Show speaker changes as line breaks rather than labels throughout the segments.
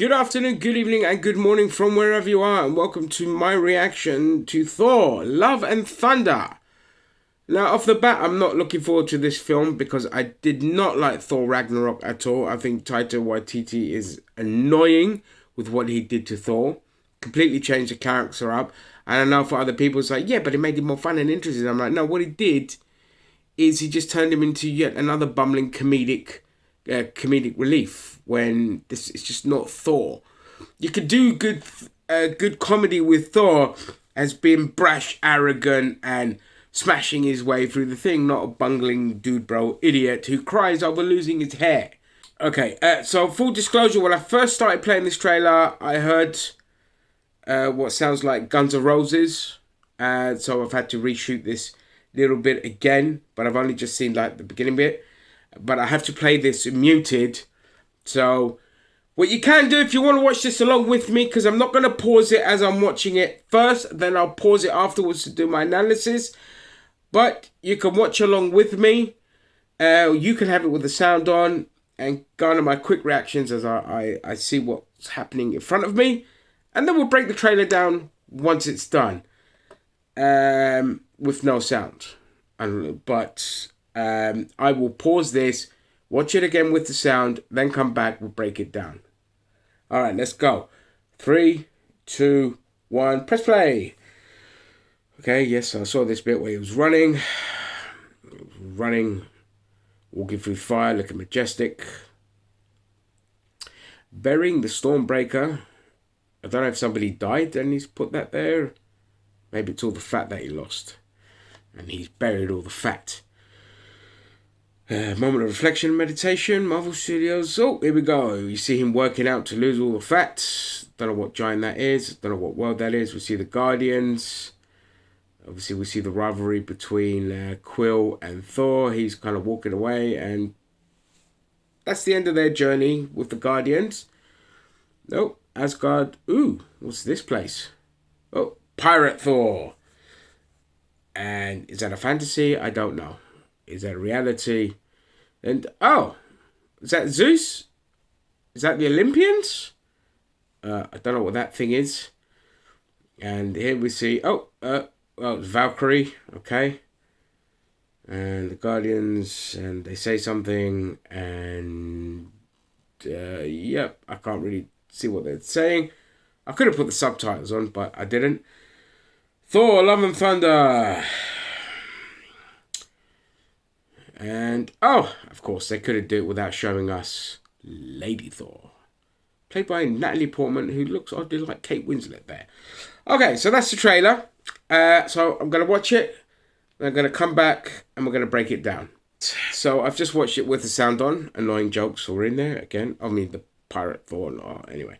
Good afternoon, good evening, and good morning from wherever you are, and welcome to my reaction to Thor, Love and Thunder. Now, off the bat, I'm not looking forward to this film because I did not like Thor Ragnarok at all. I think Taika Waititi is annoying with what he did to Thor. Completely changed the character up. And I know for other people, it's like, yeah, but it made it more fun and interesting. I'm like, no, what he did is he just turned him into yet another bumbling comedic relief when this is just not Thor. You could do good comedy with Thor as being brash, arrogant, and smashing his way through the thing, not a bungling dude bro idiot who cries over losing his hair. Okay, so full disclosure, when I first started playing this trailer, I heard what sounds like Guns N' Roses, so I've had to reshoot this little bit again, but I've only just seen like the beginning bit. But I have to play this muted. So what you can do if you want to watch this along with me, because I'm not going to pause it as I'm watching it first, then I'll pause it afterwards to do my analysis. But you can watch along with me. You can have it with the sound on and garner my quick reactions as I see what's happening in front of me. And then we'll break the trailer down once it's done. With no sound. But I will pause this, watch it again with the sound, then come back, we'll break it down. Alright, let's go. 3, 2, 1, press play. Okay, yes, I saw this bit where he was running. Walking through fire, looking majestic. Burying the Stormbreaker. I don't know if somebody died and he's put that there. Maybe it's all the fat that he lost. And he's buried all the fat. Moment of reflection and meditation, Marvel Studios. Oh, here we go. You see him working out to lose all the fat. Don't know what giant that is. Don't know what world that is. We see the Guardians. Obviously, we see the rivalry between Quill and Thor. He's kind of walking away. And that's the end of their journey with the Guardians. Oh, Asgard. Ooh, what's this place? Oh, Pirate Thor. And is that a fantasy? I don't know. Is that reality? And, oh, is that Zeus? Is that the Olympians? I don't know what that thing is. And here we see, well, it's Valkyrie, okay. And the Guardians, and they say something, and, yep, I can't really see what they're saying. I could have put the subtitles on, but I didn't. Thor, Love and Thunder. And, oh, of course, they couldn't do it without showing us Lady Thor. Played by Natalie Portman, who looks oddly like Kate Winslet there. Okay, so that's the trailer. So I'm going to watch it. I'm going to come back and we're going to break it down. So I've just watched it with the sound on. Annoying jokes were in there again. I mean, the Pirate Thor. Oh, anyway.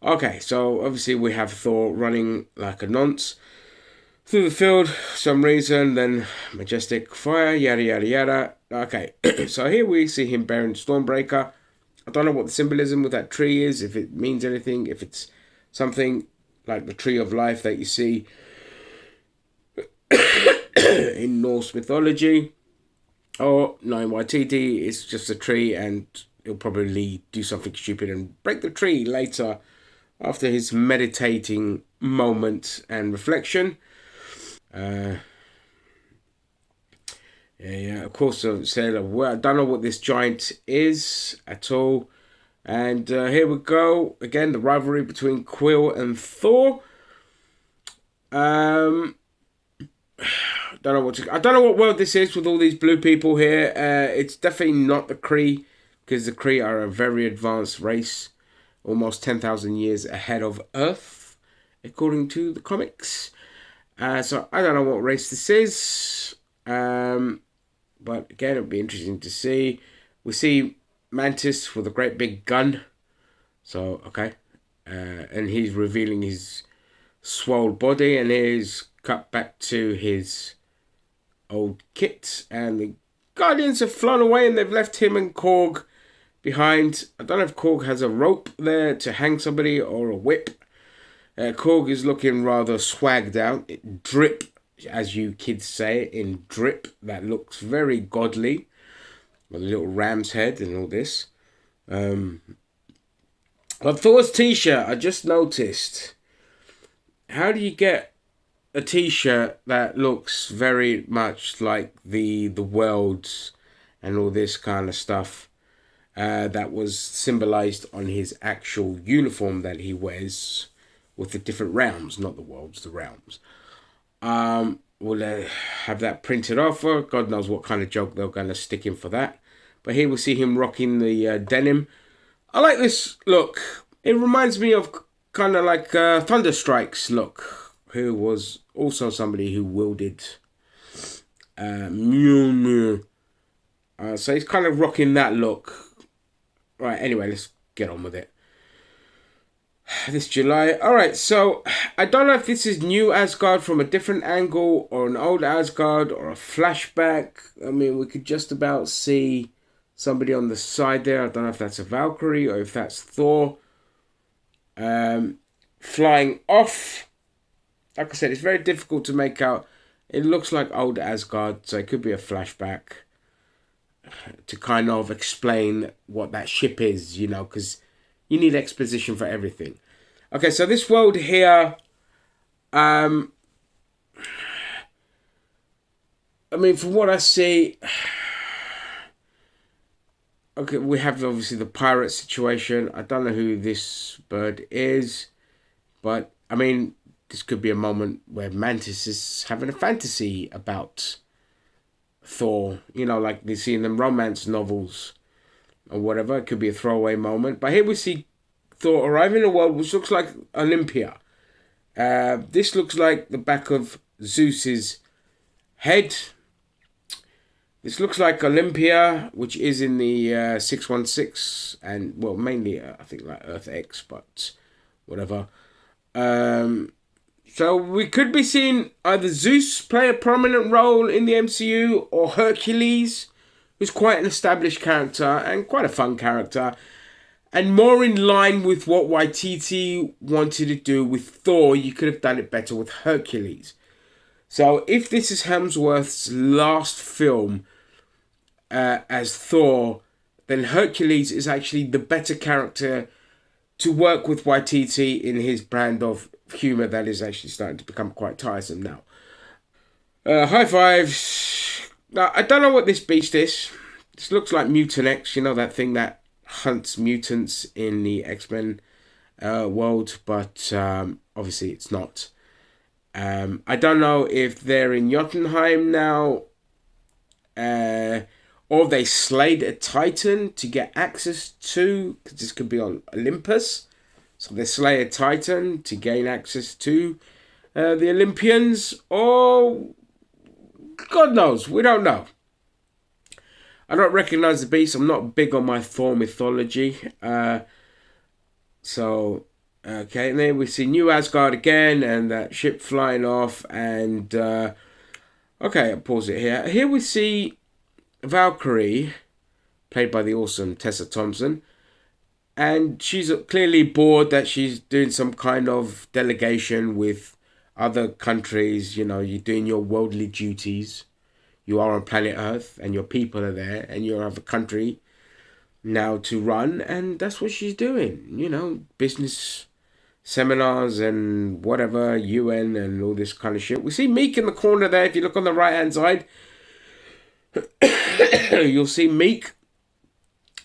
Okay, so obviously we have Thor running like a nonce through the field for some reason, then majestic fire, yada yada yada. Okay, so here we see him bearing Stormbreaker. I don't know what the symbolism with that tree is, if it means anything, if it's something like the tree of life that you see in Norse mythology. Or knowing YTD, it's just a tree and he'll probably do something stupid and break the tree later after his meditating moment and reflection. Yeah, of course, I said, well, I don't know what this giant is at all. And here we go. Again, the rivalry between Quill and Thor. I don't know what world this is with all these blue people here. It's definitely not the Kree, because the Kree are a very advanced race, almost 10,000 years ahead of Earth, according to the comics. So I don't know what race this is. But again, it'll be interesting to see. We see Mantis with a great big gun. So, okay. And he's revealing his swole body. And he's cut back to his old kit. And the Guardians have flown away and they've left him and Korg behind. I don't know if Korg has a rope there to hang somebody or a whip. Korg is looking rather swagged out. Drip, as you kids say, in drip. That looks very godly. With a little ram's head and all this. But Thor's t-shirt, I just noticed. How do you get a t-shirt that looks very much like the worlds and all this kind of stuff that was symbolized on his actual uniform that he wears with the different realms, not the worlds, the realms. We'll have that printed off. Or God knows what kind of joke they're going to stick in for that. But here we'll see him rocking the denim. I like this look. It reminds me of kind of like Thunderstrike's look, who was also somebody who wielded Mjolnir. So he's kind of rocking that look. Right, anyway, let's get on with it. This July. Alright, so I don't know if this is new Asgard from a different angle or an old Asgard or a flashback. I mean, we could just about see somebody on the side there. I don't know if that's a Valkyrie or if that's Thor. Flying off. Like I said, it's very difficult to make out. It looks like old Asgard, so it could be a flashback to kind of explain what that ship is, you know, because you need exposition for everything. Okay, so this world here, I mean, from what I see, okay, we have obviously the pirate situation. I don't know who this bird is, but I mean, this could be a moment where Mantis is having a fantasy about Thor, you know, like we see in them romance novels or whatever. It could be a throwaway moment. But here we see Thor arriving in a world which looks like Olympia. This looks like the back of Zeus's head. This looks like Olympia, which is in the 616, and well, mainly I think like Earth X, but whatever. So we could be seeing either Zeus play a prominent role in the MCU or Hercules, who's quite an established character and quite a fun character, and more in line with what Waititi wanted to do with Thor. You could have done it better with Hercules. So if this is Hemsworth's last film as Thor, then Hercules is actually the better character to work with Waititi in his brand of humour that is actually starting to become quite tiresome now. High fives. Now, I don't know what this beast is. This looks like Mutant X, you know, that thing that hunts mutants in the X-Men world, but obviously it's not. I don't know if they're in Jotunheim now, or they slayed a Titan to get access to, because this could be on Olympus. So they slay a Titan to gain access to the Olympians, or God knows, we don't know. I don't recognize the beast. I'm not big on my Thor mythology. So, okay, and then we see New Asgard again, and that ship flying off, and okay, I'll pause it here. Here we see Valkyrie, played by the awesome Tessa Thompson, and she's clearly bored that she's doing some kind of delegation with other countries. You know, you're doing your worldly duties. You are on planet Earth, and your people are there, and you have a country now to run, and that's what she's doing. You know, business seminars and whatever, UN and all this kind of shit. We see Meek in the corner there. If you look on the right-hand side, you'll see Meek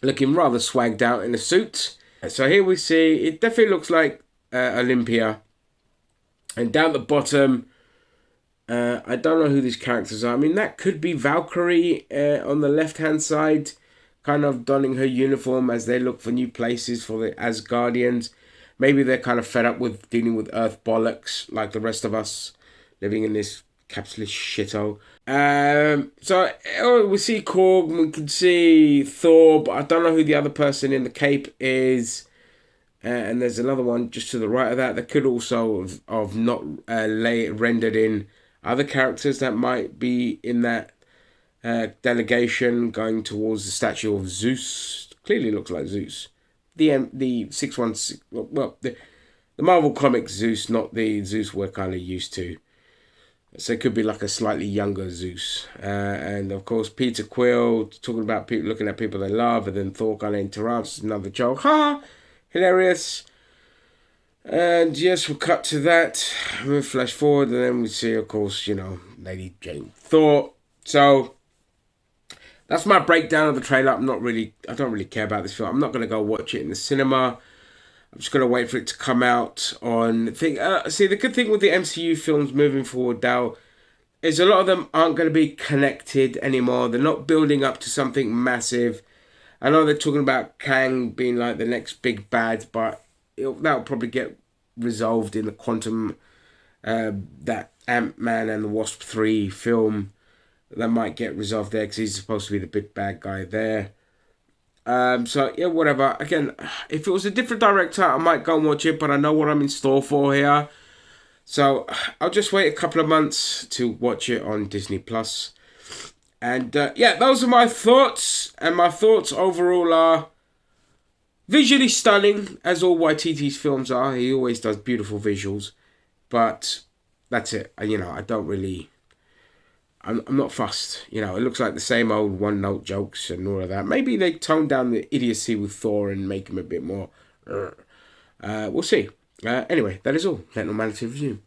looking rather swagged out in a suit. So here we see, it definitely looks like Olympia. And down the bottom, I don't know who these characters are. I mean, that could be Valkyrie on the left-hand side, kind of donning her uniform as they look for new places for the Asgardians. Maybe they're kind of fed up with dealing with Earth bollocks like the rest of us, living in this capitalist shithole. So we see Korg, we can see Thor, but I don't know who the other person in the cape is. And there's another one just to the right of that could also have not rendered in other characters that might be in that delegation going towards the statue of Zeus. Clearly looks like Zeus. The 616, well, the Marvel Comics Zeus, not the Zeus we're kind of used to. So it could be like a slightly younger Zeus. And of course, Peter Quill talking about people, looking at people they love, and then Thor kind of interrupts, another joke. Ha! hilarious. And yes, we'll cut to that. We'll flash forward, and then we see, of course, Lady Jane Thor. So that's my breakdown of the trailer. I don't really care about this film. I'm not going to go watch it in the cinema. I'm just going to wait for it to come out on see, the good thing with the MCU films moving forward now is a lot of them aren't going to be connected anymore. They're not building up to something massive. I know they're talking about Kang being like the next big bad, but that'll probably get resolved in the Quantum, that Ant-Man and the Wasp 3 film. That might get resolved there because he's supposed to be the big bad guy there. So, yeah, whatever. Again, if it was a different director, I might go and watch it, but I know what I'm in store for here. So, I'll just wait a couple of months to watch it on Disney+. And, yeah, those are my thoughts. And my thoughts overall are visually stunning, as all Waititi's films are. He always does beautiful visuals. But that's it. I don't really... I'm not fussed. It looks like the same old one-note jokes and all of that. Maybe they tone down the idiocy with Thor and make him a bit more... We'll see. Anyway, that is all. Let Normality resume.